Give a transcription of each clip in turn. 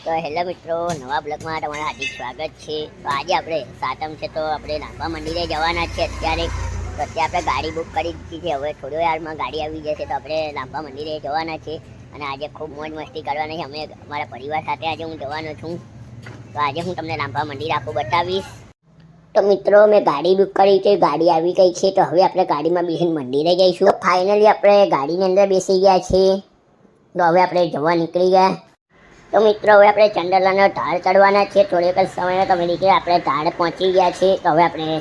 તો હેલો મિત્રો, નવા બ્લોગમાં તમારું હાર્દિક સ્વાગત છે। તો આજે આપણે સાતમ છે તો આપણે લાંબા મંદિરે જવાના છે અત્યારે। તો અત્યારે આપણે ગાડી બુક કરી દીધી છે। હવે થોડી વારમાં ગાડી આવી જશે તો આપણે લાંબા મંદિરે જવાના છે અને આજે ખૂબ મોજ મસ્તી કરવાની છે। અમે અમારા પરિવાર સાથે આજે હું જવાનો છું। તો આજે હું તમને લાંબા મંદિર આખું બતાવીશ। તો મિત્રો મેં ગાડી બુક કરી છે, ગાડી આવી ગઈ છે। તો હવે આપણે ગાડીમાં બેસીને મંદિરે જઈશું। તો ફાઇનલી આપણે ગાડીની અંદર બેસી ગયા છીએ। તો હવે આપણે જવા નીકળી ગયા। તો મિત્રો હવે આપણે ચંડલાનો ઢાળ ચડવાના છે। થોડીક જ સમયમાં તમે નીકળે આપણે ઢાળ પહોંચી ગયા છે। તો હવે આપણે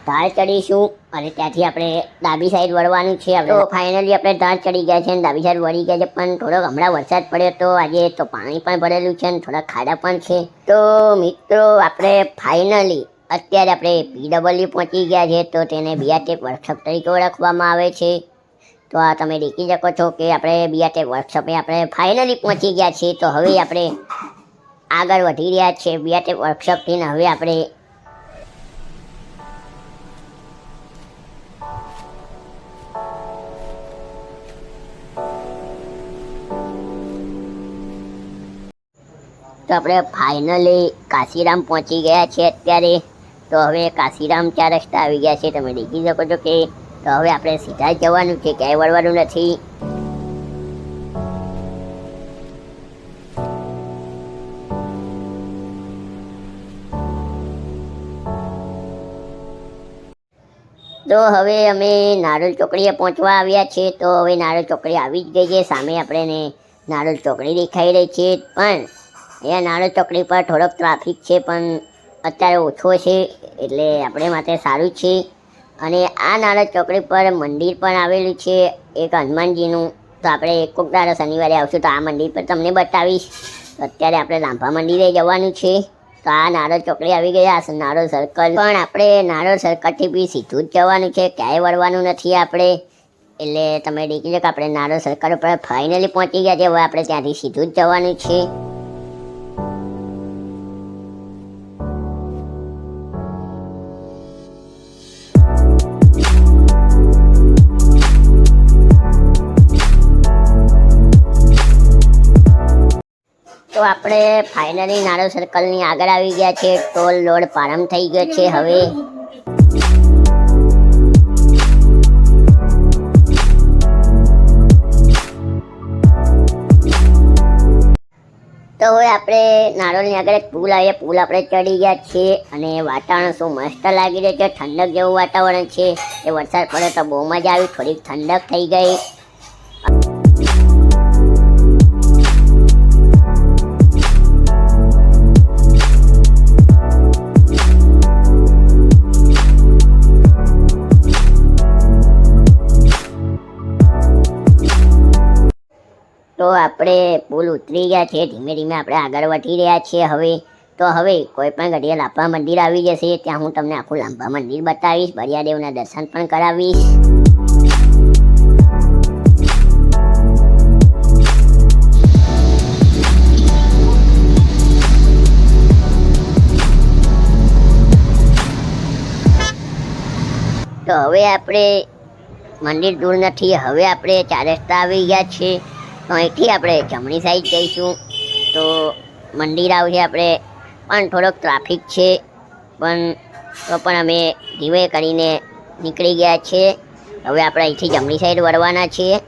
ઢાળ ચડીશું અને ત્યાંથી આપણે ડાબી સાઈડ વળવાનું છે। તો ફાઇનલી આપણે ઢાળ ચડી ગયા છે અને ડાબી સાઈડ વળી ગયા છે, પણ થોડોક હમણાં વરસાદ પડ્યો તો આજે તો પાણી પણ ભરેલું છે અને થોડા ખાડા પણ છે। તો મિત્રો આપણે ફાઇનલી અત્યારે આપણે PW પહોંચી ગયા છે। તો તેને BRTF વર્કશોપ તરીકે ઓળખવામાં આવે છે। તો આ તમે દેખી શકો છો કે આપણે BRTF વર્કશોપે આપણે ફાઇનલી પહોંચી ગયા છીએ। તો હવે આપણે આગળ વધી રહ્યા છીએ BRTF વર્કશોપથી। હવે આપણે ફાઇનલી કાશીરામ પહોંચી ગયા છે અત્યારે। તો હવે કાશીરામ 4 રસ્તા આવી ગયા છે, તમે દેખી શકો છો કે તો હવે આપણે સીધા જ જવાનું છે, ક્યાંય વળવાનું નથી। તો હવે અમે નારોલ ચોકડીએ પહોંચવા આવ્યા છે। તો હવે નારોલ ચોકડી આવી જ ગઈ છે, સામે આપણને નારોલ ચોકડી દેખાઈ રહી છે। પણ અહીંયા નારોલ ચોકડી પર થોડોક ટ્રાફિક છે, પણ અત્યારે ઓછો છે એટલે આપણે માટે સારું છે। અને આ નારોલ ચોકડી પર મંદિર પણ આવેલું છે એક હનુમાનજીનું। તો આપણે કોઈક દાડો શનિવારે આવશું તો આ મંદિર પર તમને બતાવીશ। તો અત્યારે આપણે લાંબા મંદિરે જવાનું છે। તો આ નારોલ ચોકડી આવી ગયા, નારોલ સર્કલ પણ આપણે નારોલ સર્કલથી બી સીધું જ જવાનું છે, ક્યાંય વળવાનું નથી આપણે। એટલે તમે દેખી લો કે આપણે નારોલ સર્કલ ઉપર ફાઇનલી પહોંચી ગયા છે। હવે આપણે ત્યાંથી સીધું જ જવાનું છે। તો આપણે ફાઇનલી નારોલ સર્કલની આગળ આવી ગયા છે। ટોલ લોડ પ્રારંભ થઈ ગયો છે। હવે આપણે નારોલની આગળ એક પુલ આવે, પુલ આપણે ચડી ગયા છીએ અને વાતાવરણ શું મસ્ત લાગી રહ્યું છે, ઠંડક જેવું વાતાવરણ છે। એ વરસાદ પડે તો બહુ મજા આવી, થોડીક ઠંડક થઈ ગઈ। તો આપણે પુલ ઉતરી ગયા છે, ધીમે ધીમે આપણે આગળ વધી રહ્યા છીએ। હવે કોઈ પણ ઘડીએ લાંબા મંદિર આવી જશે, ત્યાં હું તમને આખું લાંબા મંદિર બતાવીશ, બરિયાદેવના દર્શન પણ કરાવીશ। તો હવે આપણે મંદિર દૂર નથી, હવે આપણે 4 રસ્તા આવી ગયા છે। તો અહીંથી આપણે જમણી સાઈડ જઈશું તો મંદિર આવશે આપણે, પણ થોડોક ટ્રાફિક છે, પણ અમે ધીમે કરીને નીકળી ગયા છે। હવે આપણે અહીંથી જમણી સાઈડ વળવાના છીએ।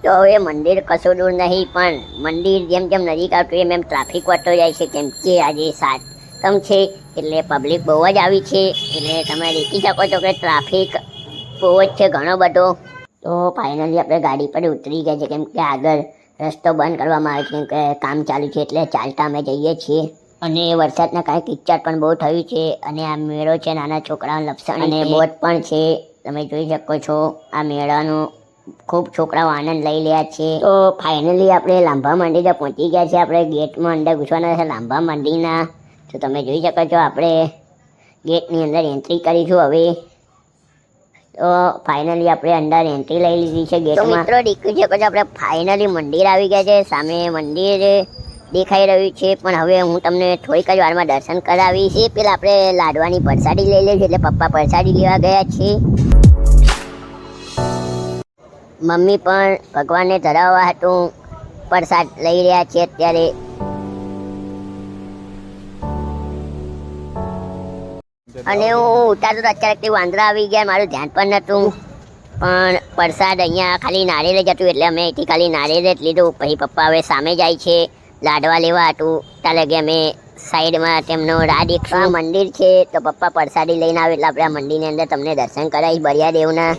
તો હવે મંદિર કશું દૂર નહીં, પણ મંદિર જેમ જેમ નજીક આવતું એમ એમ ટ્રાફિક વધતો જાય છે, કેમ કે આજે સાતમ છે એટલે પબ્લિક બહુ જ આવી છે। એટલે તમે દેખી શકો છો કે ટ્રાફિક બહુ જ છે, ઘણો બધો। તો ફાઇનલી આપણે ગાડી પર ઉતરી ગયા છે, કેમ કે આગળ રસ્તો બંધ કરવામાં આવે છે, કેમ કે કામ ચાલુ છે એટલે ચાલતા અમે જઈએ છીએ। અને વરસાદના કારણે કિચડ પણ બહુ થયું છે અને આ મેળો છે, નાના છોકરાઓ લપસણ અને બોટ પણ છે, તમે જોઈ શકો છો। આ મેળાનું ખૂબ છોકરાઓ આનંદ લઈ રહ્યા છે। તો ફાઇનલી આપણે લાંબા મંદિરે પહોંચી ગયા છે। આપણે ગેટમાં અંદર ઘૂસવાના છે લાંબા મંદિરના। તો તમે જોઈ શકો છો આપણે ગેટની અંદર એન્ટ્રી કરીશું હવે. તો ફાઇનલી આપણે અંદર એન્ટ્રી લઈ લીધી છે ગેટમાં. તો મિત્રો દેખી શકો છો આપણે ફાઇનલી મંદિર આવી ગયા છે. સામે મંદિર દેખાઈ રહ્યું છે, પણ હવે હું તમને થોડીક જ વારમાં દર્શન કરાવીશ. એ પેલા આપણે લાડવાની પ્રસાદી લઈ લઈશું, એટલે પપ્પા પ્રસાદી લેવા ગયા છે. મમ્મી પણ ભગવાનને ધરાવવા હતું પ્રસાદ લઈ રહ્યા છે અત્યારે. અને હું ઉતારતો તો અત્યારે વાંદરા આવી ગયા, મારું ધ્યાન પણ નહોતું. પણ પ્રસાદ અહીંયા ખાલી નારિયેળ જ હતું, એટલે અમે અહીંથી ખાલી નારિયેળ જ લીધું. પછી પપ્પા હવે સામે જાય છે લાડવા લેવા હતું. ત્યાં લગે અમે સાઈડમાં તેમનો રાહ દેખશું. આ મંદિર છે, તો પપ્પા પ્રસાદી લઈને આવે એટલે આપણે આ મંદિરની અંદર તમને દર્શન કરાવીશ બળિયાદેવના.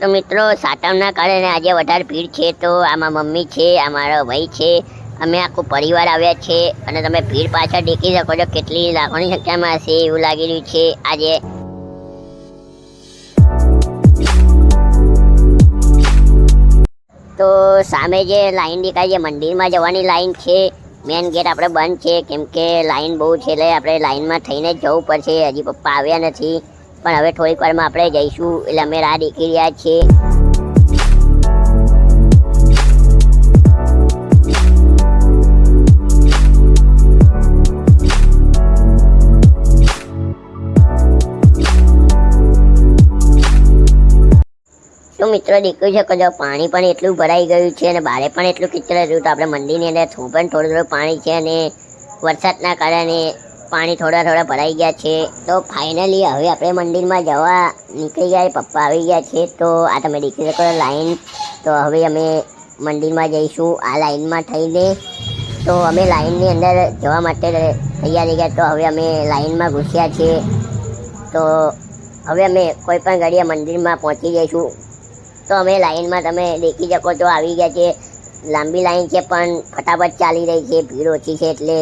તો મિત્રો સાતમના કારણે આજે વધારે ભીડ છે. તો આમાં મમ્મી છે, આ મારો ભાઈ છે, અમે આખું પરિવાર આવ્યા છે. અને તમે ભીડ પાછળ દેખી શકો છો કેટલી લાખોની સંખ્યામાં હશે એવું લાગી રહ્યું છે આજે. તો સામે જે લાઈન દેખાય છે મંદિરમાં જવાની લાઈન છે. મેન ગેટ આપણે બંધ છે, કેમ કે લાઈન બહુ છે, એટલે આપણે લાઈનમાં થઈને જ જવું પડશે. હજી પપ્પા આવ્યા નથી, પણ હવે થોડીક વારમાં આપણે જઈશું, એટલે અમે રાહ દેખી રહ્યા છીએ. તો મિત્રો દેખ્યું છે કે જો પાણી પણ એટલું ભરાઈ ગયું છે અને બારે પણ એટલું કિચડ હતું. તો આપણે મંદિરની અંદર પણ થોડું પાણી છે, અને વરસાદના કારણે પાણી થોડા ભરાઈ ગયા છે. તો ફાઇનલી હવે આપણે મંદિરમાં જવા નીકળી ગયા. પપ્પા આવી ગયા છે. તો આ તમે દેખી શકો લાઈન. તો હવે અમે મંદિરમાં જઈશું આ લાઈનમાં થઈને. તો અમે લાઈનની અંદર જવા માટે તૈયાર થઈ ગયા. તો હવે અમે લાઈનમાં ઘૂસ્યા છીએ. તો હવે અમે કોઈ પણ ઘડીએ મંદિરમાં પહોંચી જઈશું. તો અમે લાઈનમાં તમે દેખી શકો તો આવી ગયા છે. લાંબી લાઈન છે, પણ ફટાફટ ચાલી રહી છે, ભીડ ઓછી છે એટલે.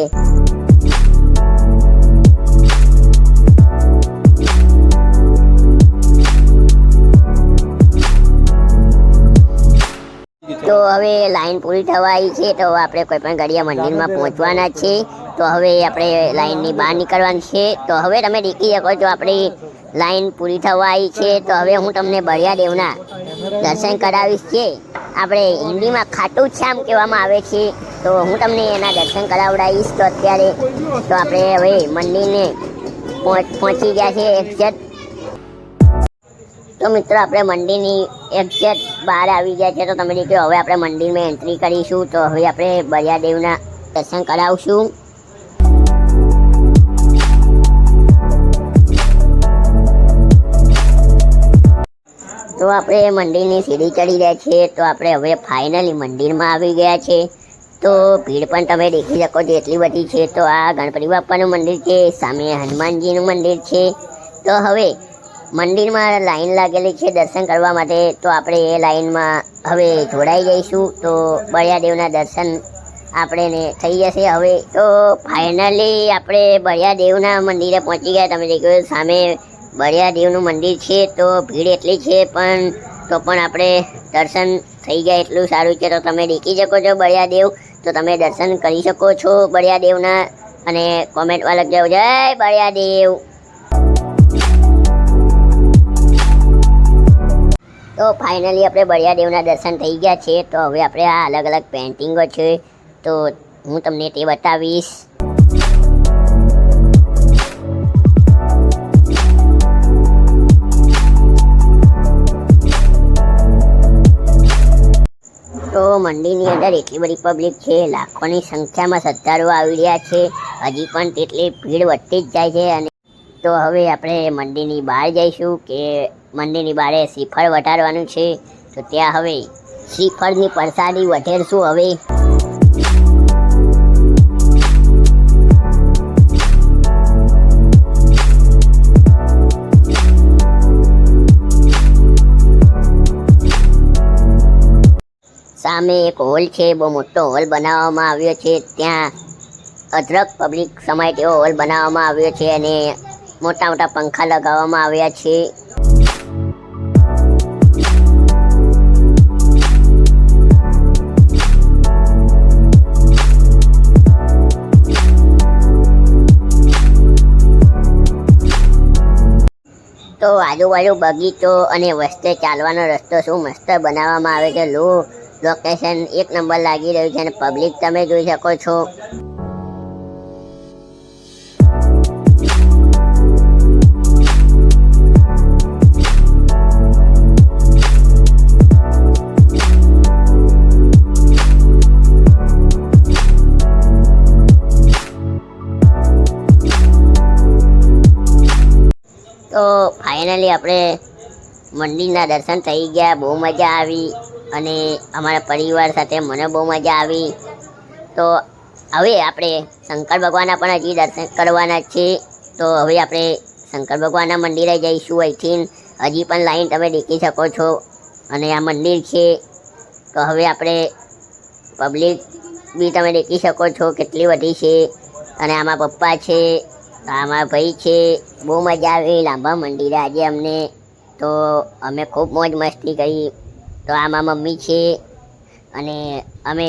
તો હવે લાઈન પૂરી થવા આવી છે. તો આપણે કોઈ પણ ઘડીએ મંદિરમાં પહોંચવાના છે. તો હવે આપણે લાઈનની બહાર નીકળવાની છે. તો હવે તમે દેખી શકો છો આપણી લાઈન પૂરી થવા આવી છે. તો હવે હું તમને બળિયાદેવના દર્શન કરાવીશ છે. આપણે હિન્દીમાં ખાટું શ્યામ કહેવામાં આવે છે. તો હું તમને એના દર્શન કરાવડાવીશ. તો અત્યારે તો આપણે હવે મંદિરને પહોંચી ગયા છે એક્ઝેક્ટ. તો મિત્રો આપણે મંદિરની એક્ઝેક્ટ બહાર આવી ગયા છે. તો તમે દેખ્યું હવે આપણે મંદિરમાં એન્ટ્રી કરીશું. તો હવે આપણે બળિયાદેવના દર્શન કરાવશું. તો આપણે મંદિરની સીડી ચડી રહ્યા છીએ. તો આપણે હવે ફાઇનલી મંદિરમાં આવી ગયા છે. તો ભીડ પણ તમે દેખી શકો છો એટલી બધી છે. તો આ ગણપતિ બાપ્પાનું મંદિર છે, સામે હનુમાનજીનું મંદિર છે. તો હવે મંદિરમાં લાઈન લાગેલી છે દર્શન કરવા માટે. તો આપણે એ લાઈનમાં હવે જોડાઈ જઈશું. તો બળિયાદેવના દર્શન આપણે થઈ જશે હવે. તો ફાઇનલી આપણે બળિયાદેવના મંદિરે પહોંચી ગયા. તમે દેખ્યું સામે બળિયાદેવનું મંદિર છે. તો ભીડ એટલી છે, પણ તો પણ આપણે દર્શન થઈ ગયા એટલું સારું છે. તો તમે દેખી શકો છો બળિયાદેવ. તો તમે દર્શન કરી શકો છો બળિયાદેવના. અને કોમેન્ટમાં લખજો જય બળિયાદેવ. તો ફાઇનલી આપણે બળિયાદેવના દર્શન થઈ ગયા છે. તો હવે આપણે આ અલગ અલગ પેઇન્ટિંગો છે, તો હું તમને તે બતાવીશ. તો મંદિરની અંદર એટલી બધી પબ્લિક છે, લાખોની સંખ્યામાં શ્રદ્ધાળુઓ આવી રહ્યા છે. હજી પણ તેટલી ભીડ વધતી જ જાય છે. અને તો હવે આપણે મંદિરની બહાર જઈશું, કે મંદિરની બહાર શ્રીફળ વધારવાનું છે. તો ત્યાં હવે શ્રીફળની પ્રસાદી વધેરશું હવે. સામે એક હોલ છે, બહુ મોટો હોલ બનાવવામાં આવ્યો છે. ત્યાં અઢળક પબ્લિક સમાય તેવો હોલ બનાવવામાં આવ્યો છે, અને મોટા મોટા પંખા લગાવવામાં આવ્યા છે. આજુબાજુ બગીચો અને વચ્ચે ચાલવાનો રસ્તો શું મસ્ત બનાવવામાં આવે છે. લોકેશન એક નંબર લાગી રહ્યું છે અને પબ્લિક તમે જોઈ શકો છો. તો ફાઇનલી આપણે મંદિરના દર્શન થઈ ગયા, બહુ મજા આવી અને અમારા પરિવાર સાથે મને બહુ મજા આવી. તો હવે આપણે શંકર ભગવાનના પણ હજી દર્શન કરવાના છે. તો હવે આપણે શંકર ભગવાનના મંદિરે જઈશું. અહીંથી હજી પણ લાઈન તમે દેખી શકો છો અને આ મંદિર છે. તો હવે આપણે પબ્લિક બી તમે દેખી શકો છો કેટલી બધી છે. અને આમાં પપ્પા છે, આમાં ભાઈ છે. બહુ મજા આવી લાંબા મંદિરે આજે અમને. તો અમે ખૂબ મોજ મસ્તી કરી. તો આમાં મમ્મી છે અને અમે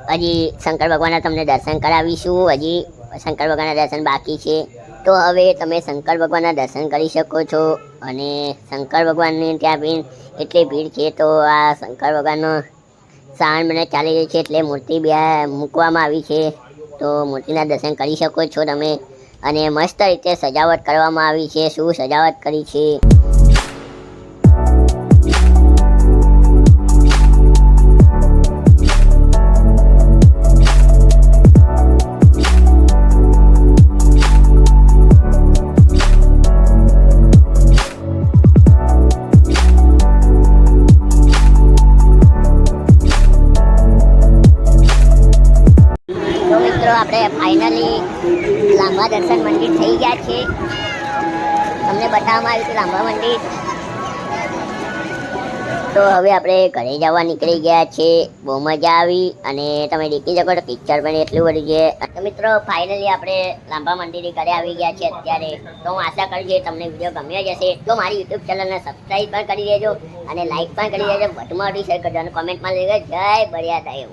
હજી શંકર ભગવાનના તમને દર્શન કરાવીશું. હજી શંકર ભગવાનના દર્શન બાકી છે. તો હવે તમે શંકર ભગવાનના દર્શન કરી શકો છો. અને શંકર ભગવાનની ત્યાં બી એટલી ભીડ છે. તો આ શંકર ભગવાનનો શ્રાવણ મહિનો ચાલી રહ્યો છે એટલે મૂર્તિ મૂકવામાં આવી છે. તો મૂર્તિના દર્શન કરી શકો છો તમે. અને મસ્ત રીતે સજાવટ કરવામાં આવી છે. શું સજાવટ કરી છે. તો મિત્રો આપણે ફાઇનલી લાંબા દર્શન મંદિર થઈ ગયા છે. તમને બતાવવામાં આવ્યું છે લાંબા મંદિર. તો હવે આપણે ઘરે જવા નીકળી ગયા છે. બહુ મજા આવી અને તમે દેખી શકો તો પિક્ચર પણ એટલું બધું છે. તો મિત્રો ફાઇનલી આપણે લાંબા મંદિરે ઘરે આવી ગયા છે અત્યારે. તો હું આશા કરું છું તમને વિડીયો ગમ્યો જ હશે. તો મારી યુટ્યુબ ચેનલને સબસ્ક્રાઈબ પણ કરી દેજો અને લાઈક પણ કરી દેજો. વધુમાં વધુ શેર કરજો અને કોમેન્ટમાં લઈ જય બળિયા દેવ.